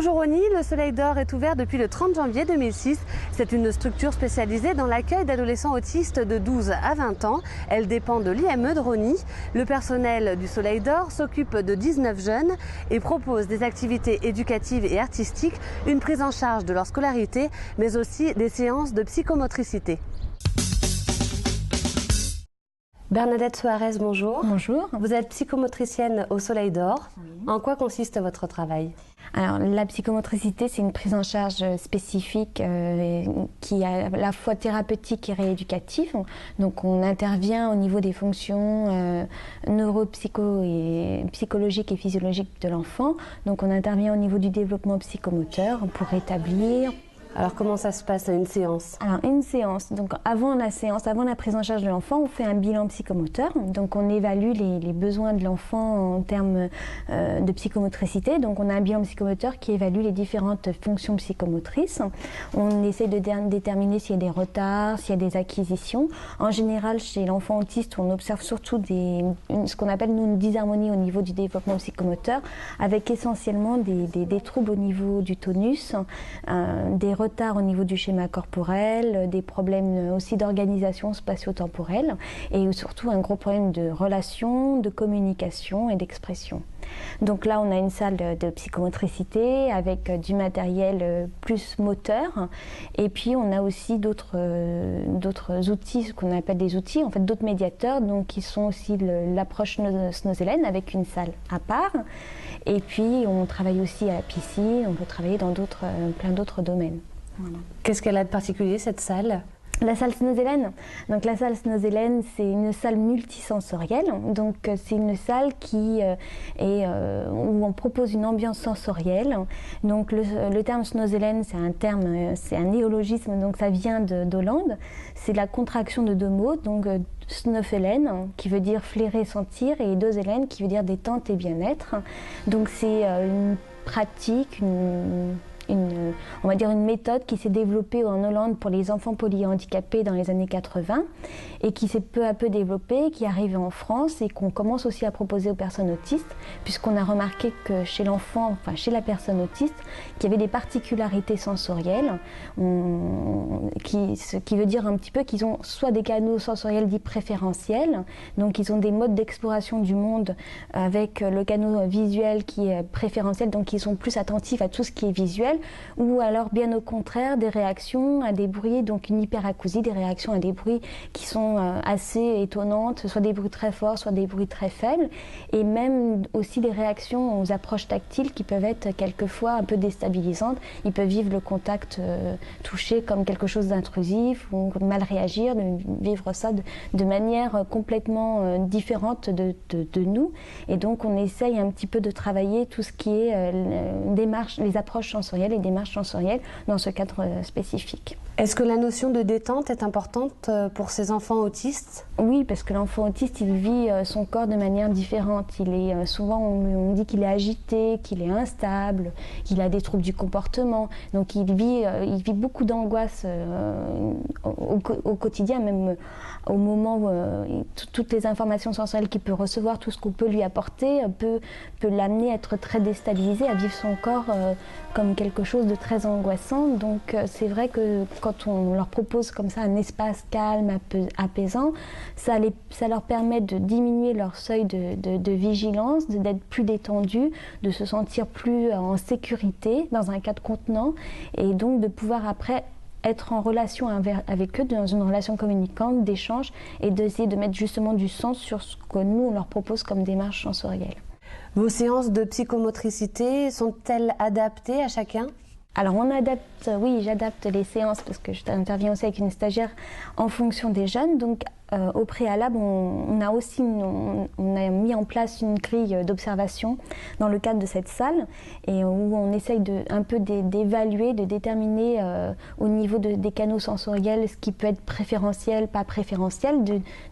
Bonjour Oni, le Soleil d'Or est ouvert depuis le 30 janvier 2006. C'est une structure spécialisée dans l'accueil d'adolescents autistes de 12 à 20 ans. Elle dépend de l'IME de Rony. Le personnel du Soleil d'Or s'occupe de 19 jeunes et propose des activités éducatives et artistiques, une prise en charge de leur scolarité, mais aussi des séances de psychomotricité. Bernadette Soares, bonjour. Bonjour. Vous êtes psychomotricienne au Soleil d'Or. Oui. En quoi consiste votre travail ? Alors, la psychomotricité, c'est une prise en charge spécifique qui est à la fois thérapeutique et rééducative. Donc, on intervient au niveau des fonctions psychologiques et physiologiques de l'enfant. Donc, on intervient au niveau du développement psychomoteur pour rétablir. Alors comment ça se passe à une séance ? Alors une séance, donc avant la prise en charge de l'enfant, on fait un bilan psychomoteur. Donc on évalue les besoins de l'enfant en termes de psychomotricité. Donc on a un bilan psychomoteur qui évalue les différentes fonctions psychomotrices. On essaie de déterminer s'il y a des retards, s'il y a des acquisitions. En général, chez l'enfant autiste, on observe surtout ce qu'on appelle nous, une disharmonie au niveau du développement psychomoteur, avec essentiellement des troubles au niveau du tonus, des retards au niveau du schéma corporel, des problèmes aussi d'organisation spatio-temporelle et surtout un gros problème de relation, de communication et d'expression. Donc là, on a une salle de psychomotricité avec du matériel plus moteur et puis on a aussi d'autres outils, ce qu'on appelle des outils, en fait d'autres médiateurs, donc qui sont aussi l'approche Snow-Zelen avec une salle à part. Et puis on travaille aussi à la piscine, on peut travailler dans plein d'autres domaines. Voilà. Qu'est-ce qu'elle a de particulier cette salle ? La salle Snow-Zelen. Donc la salle Snow-Zelen, c'est une salle multisensorielle. Donc c'est une salle où on propose une ambiance sensorielle. Donc le terme Snow-Zelen, c'est un néologisme, donc ça vient d'Hollande. C'est la contraction de deux mots, donc Snøfelen, qui veut dire flairer, sentir, et Dozelen, qui veut dire détente et bien-être. Donc c'est une pratique, on va dire une méthode qui s'est développée en Hollande pour les enfants polyhandicapés dans les années 80 et qui s'est peu à peu développée, qui est arrivée en France et qu'on commence aussi à proposer aux personnes autistes, puisqu'on a remarqué que chez l'enfant, enfin chez la personne autiste, qu'il y avait des particularités sensorielles, ce qui veut dire un petit peu qu'ils ont soit des canaux sensoriels dits préférentiels, donc ils ont des modes d'exploration du monde avec le canal visuel qui est préférentiel, donc ils sont plus attentifs à tout ce qui est visuel, ou alors bien au contraire des réactions à des bruits, donc une hyperacousie, des réactions à des bruits qui sont assez étonnantes, soit des bruits très forts, soit des bruits très faibles, et même aussi des réactions aux approches tactiles qui peuvent être quelquefois un peu déstabilisantes. Ils peuvent vivre le contact touché comme quelque chose d'intrusif ou mal réagir, de vivre ça de manière complètement différente de nous, et donc on essaye un petit peu de travailler tout ce qui est les approches sensorielles et démarches sensorielles dans ce cadre spécifique. Est-ce que la notion de détente est importante pour ces enfants autistes ? Oui, parce que l'enfant autiste, il vit son corps de manière différente. Il est souvent, on dit qu'il est agité, qu'il est instable, qu'il a des troubles du comportement. Donc il vit beaucoup d'angoisse au quotidien, même au moment où toutes les informations sensorielles qu'il peut recevoir, tout ce qu'on peut lui apporter, peut l'amener à être très déstabilisé, à vivre son corps comme quelque chose de très angoissant. Donc c'est vrai que quand on leur propose comme ça un espace calme, apaisant, ça leur permet de diminuer leur seuil de vigilance, d'être plus détendu, de se sentir plus en sécurité dans un cadre contenant, et donc de pouvoir après être en relation avec eux, dans une relation communicante, d'échange, et d'essayer de mettre justement du sens sur ce que nous on leur propose comme démarche sensorielle. Vos séances de psychomotricité sont-elles adaptées à chacun ? Alors j'adapte les séances parce que j'interviens aussi avec une stagiaire en fonction des jeunes. Donc au préalable, on a mis en place une grille d'observation dans le cadre de cette salle, et où on essaye un peu d'évaluer, de déterminer au niveau des canaux sensoriels ce qui peut être préférentiel, pas préférentiel,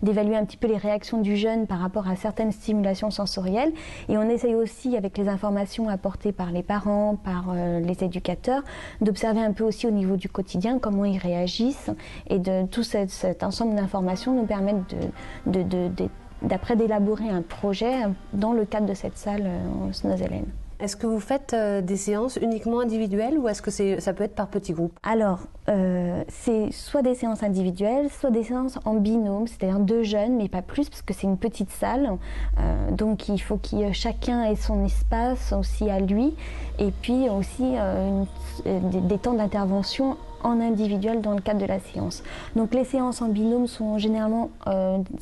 d'évaluer un petit peu les réactions du jeune par rapport à certaines stimulations sensorielles. Et on essaye aussi, avec les informations apportées par les parents, par les éducateurs, d'observer un peu aussi au niveau du quotidien comment ils réagissent, et de tout cet ensemble d'informations nous permettent d'après d'élaborer un projet dans le cadre de cette salle Snow-Zelen. Est-ce que vous faites des séances uniquement individuelles ou est-ce que ça peut être par petits groupes? Alors, c'est soit des séances individuelles, soit des séances en binôme, c'est-à-dire 2 jeunes, mais pas plus, parce que c'est une petite salle. Donc, il faut que chacun ait son espace aussi à lui, et puis aussi des temps d'intervention en individuel dans le cadre de la séance. Donc, les séances en binôme sont généralement,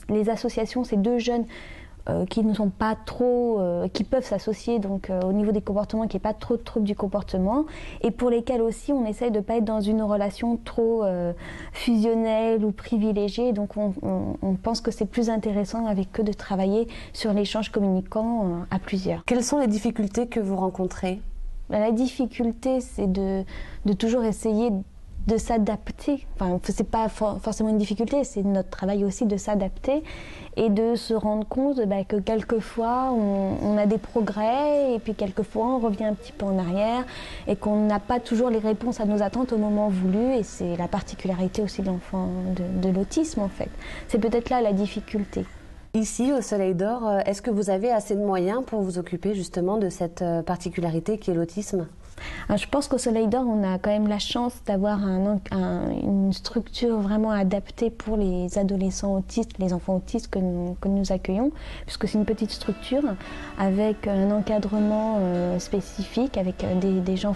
les associations, c'est 2 jeunes qui ne sont pas trop, qui peuvent s'associer donc au niveau des comportements, qu'il n'y ait pas trop de troubles du comportement, et pour lesquels aussi on essaye de ne pas être dans une relation trop fusionnelle ou privilégiée. Donc on pense que c'est plus intéressant avec eux de travailler sur l'échange communicant à plusieurs. Quelles sont les difficultés que vous rencontrez? La difficulté, c'est de toujours essayer de s'adapter. Enfin, c'est pas forcément une difficulté, c'est notre travail aussi de s'adapter et de se rendre compte que quelquefois on a des progrès et puis quelquefois on revient un petit peu en arrière et qu'on n'a pas toujours les réponses à nos attentes au moment voulu, et c'est la particularité aussi de l'enfant de l'autisme en fait. C'est peut-être là la difficulté. Ici, au Soleil d'Or, est-ce que vous avez assez de moyens pour vous occuper justement de cette particularité qui est l'autisme? Alors, je pense qu'au Soleil d'Or, on a quand même la chance d'avoir une structure vraiment adaptée pour les adolescents autistes, les enfants autistes que nous accueillons, puisque c'est une petite structure avec un encadrement spécifique, avec des gens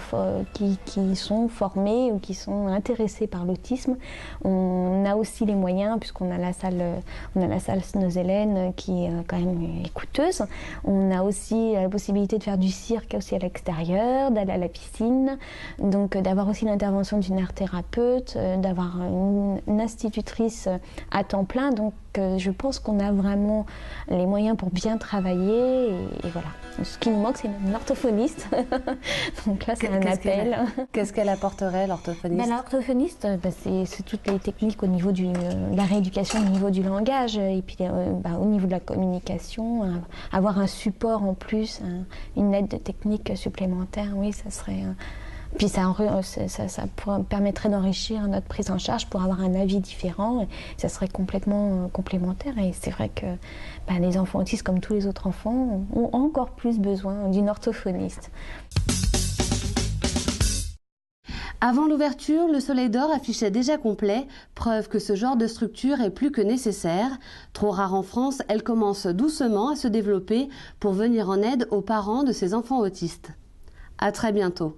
qui sont formés ou qui sont intéressés par l'autisme. On a aussi les moyens, puisqu'on a la salle Snows-Hélène qui est quand même coûteuse. On a aussi la possibilité de faire du cirque aussi à l'extérieur, d'aller à la piscine, donc d'avoir aussi l'intervention d'une art thérapeute, d'avoir une institutrice à temps plein. Donc je pense qu'on a vraiment les moyens pour bien travailler et voilà. Ce qui nous manque, c'est une orthophoniste. Donc là, c'est un appel. Qu'est-ce qu'elle apporterait, l'orthophoniste? L'orthophoniste, c'est toutes les techniques au niveau de la rééducation, au niveau du langage, et puis au niveau de la communication, avoir un support en plus, une aide technique supplémentaire, oui, ça serait... Puis ça permettrait d'enrichir notre prise en charge pour avoir un avis différent. Et ça serait complètement complémentaire. Et c'est vrai que les enfants autistes, comme tous les autres enfants, ont encore plus besoin d'une orthophoniste. Avant l'ouverture, le Soleil d'Or affichait déjà complet, preuve que ce genre de structure est plus que nécessaire. Trop rare en France, elle commence doucement à se développer pour venir en aide aux parents de ces enfants autistes. À très bientôt.